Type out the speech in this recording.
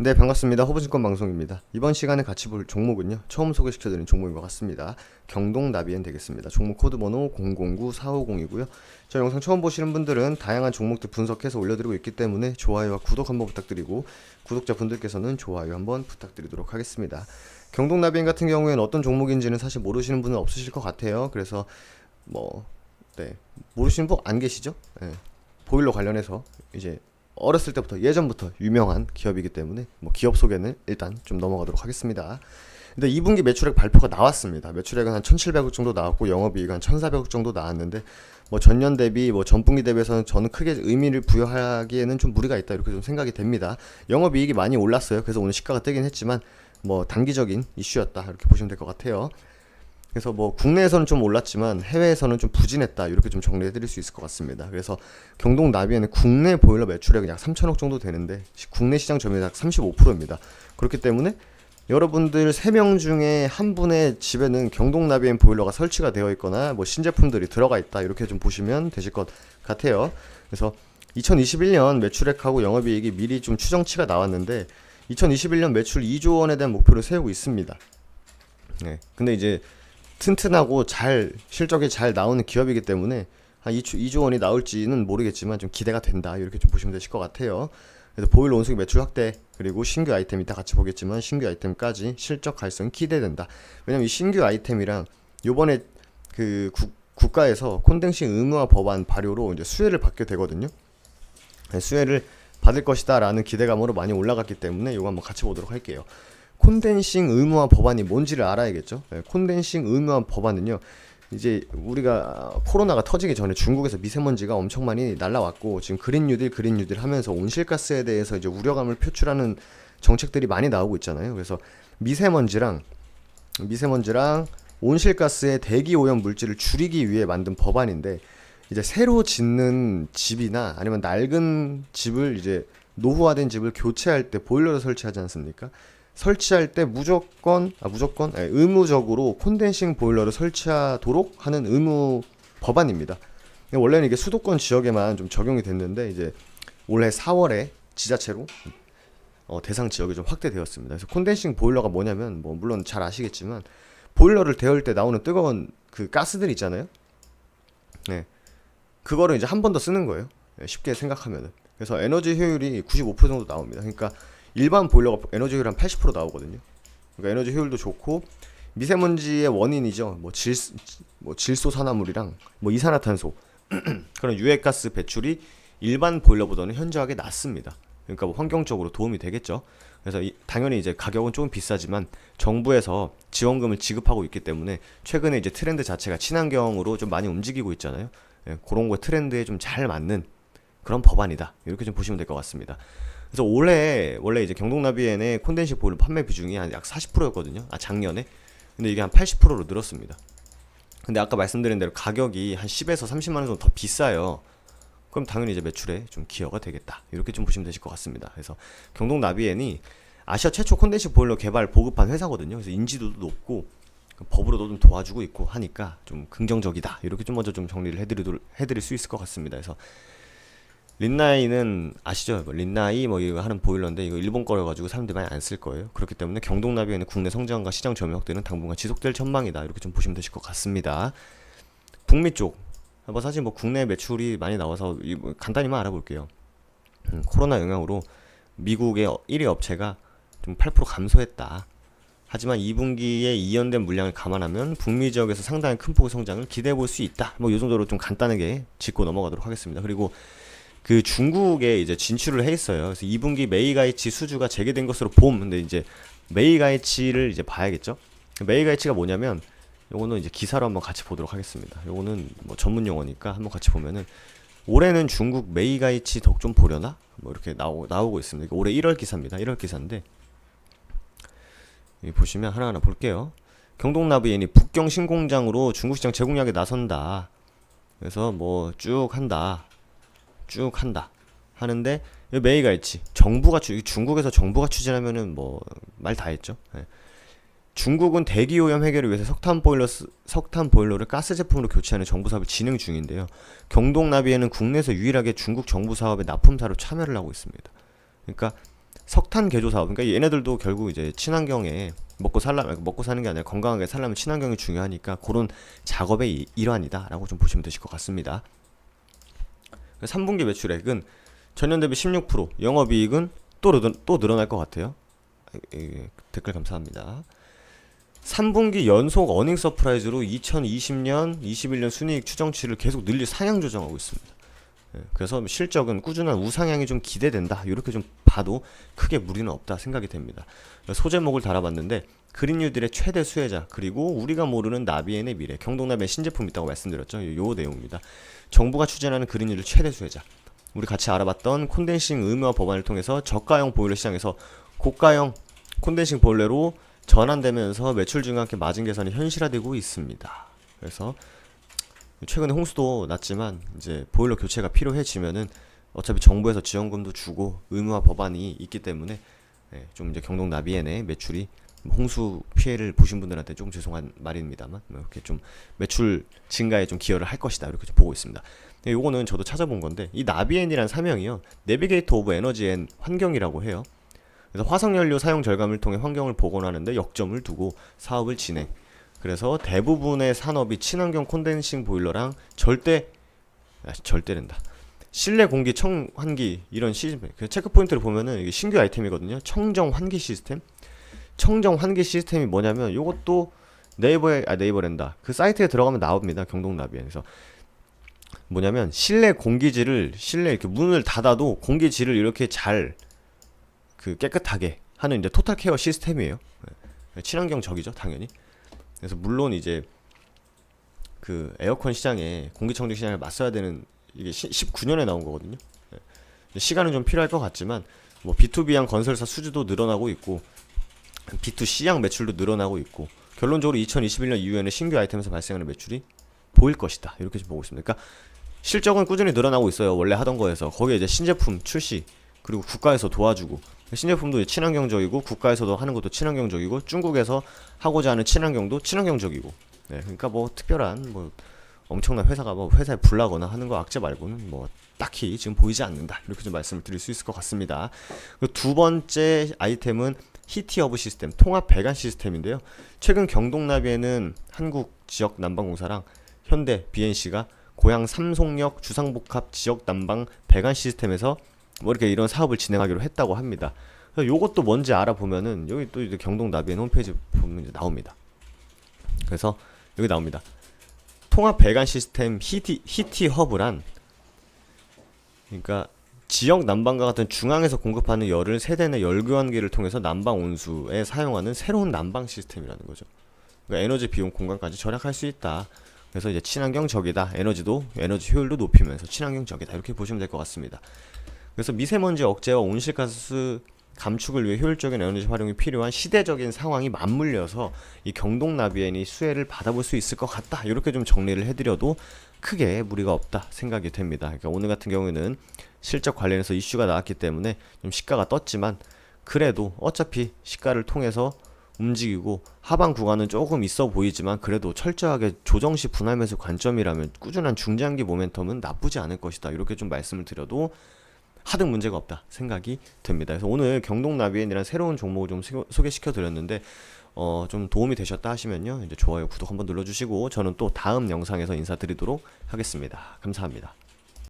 네, 반갑습니다. 호부증권 방송입니다. 이번 시간에 같이 볼 종목은요, 처음 소개시켜드린 종목인 것 같습니다. 경동나비엔 되겠습니다. 종목 코드 번호 009450이고요. 저 영상 처음 보시는 분들은 다양한 종목들 분석해서 올려드리고 있기 때문에 좋아요와 구독 한번 부탁드리고, 구독자분들께서는 좋아요 한번 부탁드리도록 하겠습니다. 경동나비엔 같은 경우에는 어떤 종목인지는 사실 모르시는 분은 없으실 것 같아요. 그래서 네, 모르시는 분 안 계시죠? 네, 보일러 관련해서 이제 어렸을 때부터 예전부터 유명한 기업이기 때문에 기업 소개는 일단 좀 넘어가도록 하겠습니다. 근데 2분기 매출액 발표가 나왔습니다. 매출액은 한 1,700억 정도 나왔고 영업이익 한 1,400억 정도 나왔는데 전년 대비 전분기 대비해서는 저는 크게 의미를 부여하기에는 좀 무리가 있다 이렇게 좀 생각이 됩니다. 영업이익이 많이 올랐어요. 그래서 오늘 시가가 뜨긴 했지만 단기적인 이슈였다 이렇게 보시면 될 것 같아요. 그래서 국내에서는 좀 올랐지만 해외에서는 좀 부진했다 이렇게 좀 정리해드릴 수 있을 것 같습니다. 그래서 경동나비에는 국내 보일러 매출액은 약 3천억 정도 되는데 국내 시장 점유율 약 35%입니다. 그렇기 때문에 여러분들 3명 중에 한 분의 집에는 경동나비엔 보일러가 설치가 되어 있거나 신제품들이 들어가 있다 이렇게 좀 보시면 되실 것 같아요. 그래서 2021년 매출액하고 영업이익이 미리 좀 추정치가 나왔는데 2021년 매출 2조 원에 대한 목표를 세우고 있습니다. 네. 근데 이제 튼튼하고 실적이 잘 나오는 기업이기 때문에 한 2조 원이 나올지는 모르겠지만 좀 기대가 된다 이렇게 좀 보시면 되실 것 같아요. 그래서 보일러 온수기 매출 확대 그리고 신규 아이템 이따 같이 보겠지만 신규 아이템까지 실적 가능성이 기대된다. 왜냐면 이 신규 아이템이랑 요번에 국가에서 콘덴싱 의무화 법안 발효로 이제 수혜를 받게 되거든요. 수혜를 받을 것이다 라는 기대감으로 많이 올라갔기 때문에 요거 한번 같이 보도록 할게요. 콘덴싱 의무화 법안이 뭔지를 알아야겠죠. 콘덴싱 의무화 법안은요, 이제 우리가 코로나가 터지기 전에 중국에서 미세먼지가 엄청 많이 날라왔고 지금 그린 뉴딜 하면서 온실가스에 대해서 이제 우려감을 표출하는 정책들이 많이 나오고 있잖아요. 그래서 미세먼지랑 온실가스의 대기 오염 물질을 줄이기 위해 만든 법안인데 이제 새로 짓는 집이나 아니면 낡은 집을 이제 노후화된 집을 교체할 때 보일러를 설치하지 않습니까? 설치할 때 의무적으로 콘덴싱 보일러를 설치하도록 하는 의무 법안입니다. 원래는 이게 수도권 지역에만 좀 적용이 됐는데 이제 올해 4월에 지자체로 대상 지역이 좀 확대되었습니다. 그래서 콘덴싱 보일러가 뭐냐면 물론 잘 아시겠지만 보일러를 데울 때 나오는 뜨거운 그 가스들 있잖아요. 네, 그거를 이제 한 번 더 쓰는 거예요. 쉽게 생각하면은. 그래서 에너지 효율이 95% 정도 나옵니다. 그러니까 일반 보일러가 에너지 효율 한 80% 나오거든요. 그러니까 에너지 효율도 좋고 미세먼지의 원인이죠. 질소산화물이랑 이산화탄소 그런 유해가스 배출이 일반 보일러보다는 현저하게 낮습니다. 그러니까 환경적으로 도움이 되겠죠. 그래서 당연히 이제 가격은 조금 비싸지만 정부에서 지원금을 지급하고 있기 때문에 최근에 이제 트렌드 자체가 친환경으로 좀 많이 움직이고 있잖아요. 그런 거 트렌드에 좀 잘 맞는 그런 법안이다. 이렇게 좀 보시면 될 것 같습니다. 그래서 원래 이제 경동나비엔의 콘덴싱 보일러 판매 비중이 한 약 40%였거든요. 작년에. 근데 이게 한 80%로 늘었습니다. 근데 아까 말씀드린 대로 가격이 한 10에서 30만 원 정도 더 비싸요. 그럼 당연히 이제 매출에 좀 기여가 되겠다. 이렇게 좀 보시면 되실 것 같습니다. 그래서 경동나비엔이 아시아 최초 콘덴싱 보일러 개발 보급한 회사거든요. 그래서 인지도도 높고 법으로도 좀 도와주고 있고 하니까 좀 긍정적이다. 이렇게 좀 먼저 좀 정리를 해드릴 수 있을 것 같습니다. 그래서 린나이는 아시죠? 린나이 이거 하는 보일러인데 이거 일본 거여가지고 사람들이 많이 안 쓸 거예요. 그렇기 때문에 경동나비엔의 국내 성장과 시장 점유 확대는 당분간 지속될 전망이다. 이렇게 좀 보시면 되실 것 같습니다. 북미 쪽 사실 국내 매출이 많이 나와서 간단히만 알아볼게요. 코로나 영향으로 미국의 1위 업체가 좀 8% 감소했다. 하지만 2분기에 이연된 물량을 감안하면 북미 지역에서 상당히 큰 폭의 성장을 기대해 볼 수 있다. 이 정도로 좀 간단하게 짚고 넘어가도록 하겠습니다. 그리고 중국에 이제 진출을 해 있어요. 그래서 2분기 메이가이치 수주가 재개된 것으로 근데 이제 메이가이치를 이제 봐야겠죠. 메이가이치가 뭐냐면 요거는 이제 기사로 한번 같이 보도록 하겠습니다. 요거는 전문 용어니까 한번 같이 보면은 올해는 중국 메이가이치 덕 좀 보려나? 이렇게 나오고 있습니다. 올해 1월 기사입니다. 1월 기사인데 여기 보시면 하나하나 볼게요. 경동나비엔이 북경 신공장으로 중국 시장 제공약에 나선다. 그래서 쭉 한다 하는데 메이가이치 중국에서 정부가 추진하면은 말 다 했죠. 네. 중국은 대기 오염 해결을 위해서 석탄 보일러를 가스 제품으로 교체하는 정부 사업을 진행 중인데요. 경동나비엔은 국내에서 유일하게 중국 정부 사업에 납품사로 참여를 하고 있습니다. 그러니까 석탄 개조 사업, 그러니까 얘네들도 결국 이제 친환경에 먹고 사는 게 아니라 건강하게 살려면 친환경이 중요하니까 그런 작업의 일환이다라고 좀 보시면 되실 것 같습니다. 3분기 매출액은 전년 대비 16%, 영업이익은 또 늘어날 것 같아요. 댓글 감사합니다. 3분기 연속 어닝 서프라이즈로 2020년, 21년 순이익 추정치를 계속 늘리 상향 조정하고 있습니다. 그래서 실적은 꾸준한 우상향이 좀 기대된다. 이렇게 좀 봐도 크게 무리는 없다 생각이 됩니다. 소제목을 달아봤는데 그린 뉴딜의 최대 수혜자, 그리고 우리가 모르는 나비엔의 미래, 경동나비엔 신제품이 있다고 말씀드렸죠. 요 내용입니다. 정부가 추진하는 그린 뉴딜 최대 수혜자, 우리 같이 알아봤던 콘덴싱 의무화 법안을 통해서 저가형 보일러 시장에서 고가형 콘덴싱 보일러로 전환되면서 매출 증가와 함께 마진 개선이 현실화되고 있습니다. 그래서 최근에 홍수도 났지만 이제 보일러 교체가 필요해지면은 어차피 정부에서 지원금도 주고 의무화 법안이 있기 때문에 좀 이제 경동 나비엔의 매출이 홍수 피해를 보신 분들한테 조금 죄송한 말입니다만 이렇게 좀 매출 증가에 좀 기여를 할 것이다, 이렇게 좀 보고 있습니다. 요거는 저도 찾아본 건데 이 나비엔이란 사명이요, 내비게이터 오브 에너지 앤 환경이라고 해요. 그래서 화석연료 사용 절감을 통해 환경을 복원하는데 역점을 두고 사업을 진행. 그래서 대부분의 산업이 친환경 콘덴싱 보일러랑 절대된다. 실내 공기 청환기 이런 시스템. 그 체크 포인트를 보면은 이게 신규 아이템이거든요. 청정 환기 시스템. 청정 환기 시스템이 뭐냐면 이것도 네이버랜다. 그 사이트에 들어가면 나옵니다. 경동나비엔에서. 뭐냐면 실내 이렇게 문을 닫아도 공기질을 이렇게 잘 깨끗하게 하는 이제 토탈 케어 시스템이에요. 친환경적이죠, 당연히. 그래서 물론 이제 그 에어컨 시장에 공기청정 시장을 맞서야 되는 이게 19년에 나온 거거든요. 시간은 좀 필요할 것 같지만 뭐 B2B향 건설사 수주도 늘어나고 있고 B2C향 매출도 늘어나고 있고 결론적으로 2021년 이후에는 신규 아이템에서 발생하는 매출이 보일 것이다, 이렇게 좀 보고 있습니다. 그러니까 실적은 꾸준히 늘어나고 있어요. 원래 하던 거에서 거기에 이제 신제품 출시, 그리고 국가에서 도와주고, 신제품도 친환경적이고 국가에서도 하는 것도 친환경적이고 중국에서 하고자 하는 친환경도 친환경적이고, 그러니까 뭐 특별한 뭐 엄청난 회사가 뭐 회사에 불나거나 하는 거 악재 말고는 뭐 딱히 지금 보이지 않는다, 이렇게 좀 말씀을 드릴 수 있을 것 같습니다. 두 번째 아이템은 히티허브 시스템, 통합 배관 시스템인데요. 최근 경동나비에는 한국 지역 난방공사랑 현대 BNC가 고양 삼송역 주상복합 지역 난방 배관 시스템에서 뭐 이렇게 이런 사업을 진행하기로 했다고 합니다. 요것도 뭔지 알아보면은 여기 또 이제 경동나비엔 홈페이지 보면 이제 나옵니다. 그래서 여기 나옵니다. 통합 배관 시스템 히티허브란, 그러니까 지역 난방과 같은 중앙에서 공급하는 열을 세대 내 열교환기를 통해서 난방 온수에 사용하는 새로운 난방 시스템이라는 거죠. 그러니까 에너지 비용 공간까지 절약할 수 있다. 그래서 이제 친환경적이다. 에너지 효율도 높이면서 친환경적이다. 이렇게 보시면 될 것 같습니다. 그래서 미세먼지 억제와 온실가스 감축을 위해 효율적인 에너지 활용이 필요한 시대적인 상황이 맞물려서 이 경동나비엔이 수혜를 받아볼 수 있을 것 같다, 이렇게 좀 정리를 해드려도 크게 무리가 없다 생각이 됩니다. 그러니까 오늘 같은 경우에는 실적 관련해서 이슈가 나왔기 때문에 좀 시가가 떴지만 그래도 어차피 시가를 통해서 움직이고 하방 구간은 조금 있어 보이지만 그래도 철저하게 조정시 분할 매수 관점이라면 꾸준한 중장기 모멘텀은 나쁘지 않을 것이다, 이렇게 좀 말씀을 드려도 하등 문제가 없다 생각이 됩니다. 그래서 오늘 경동나비엔이라는 새로운 종목을 좀 소개시켜 드렸는데 좀 도움이 되셨다 하시면요, 이제 좋아요, 구독 한번 눌러주시고 저는 또 다음 영상에서 인사드리도록 하겠습니다. 감사합니다.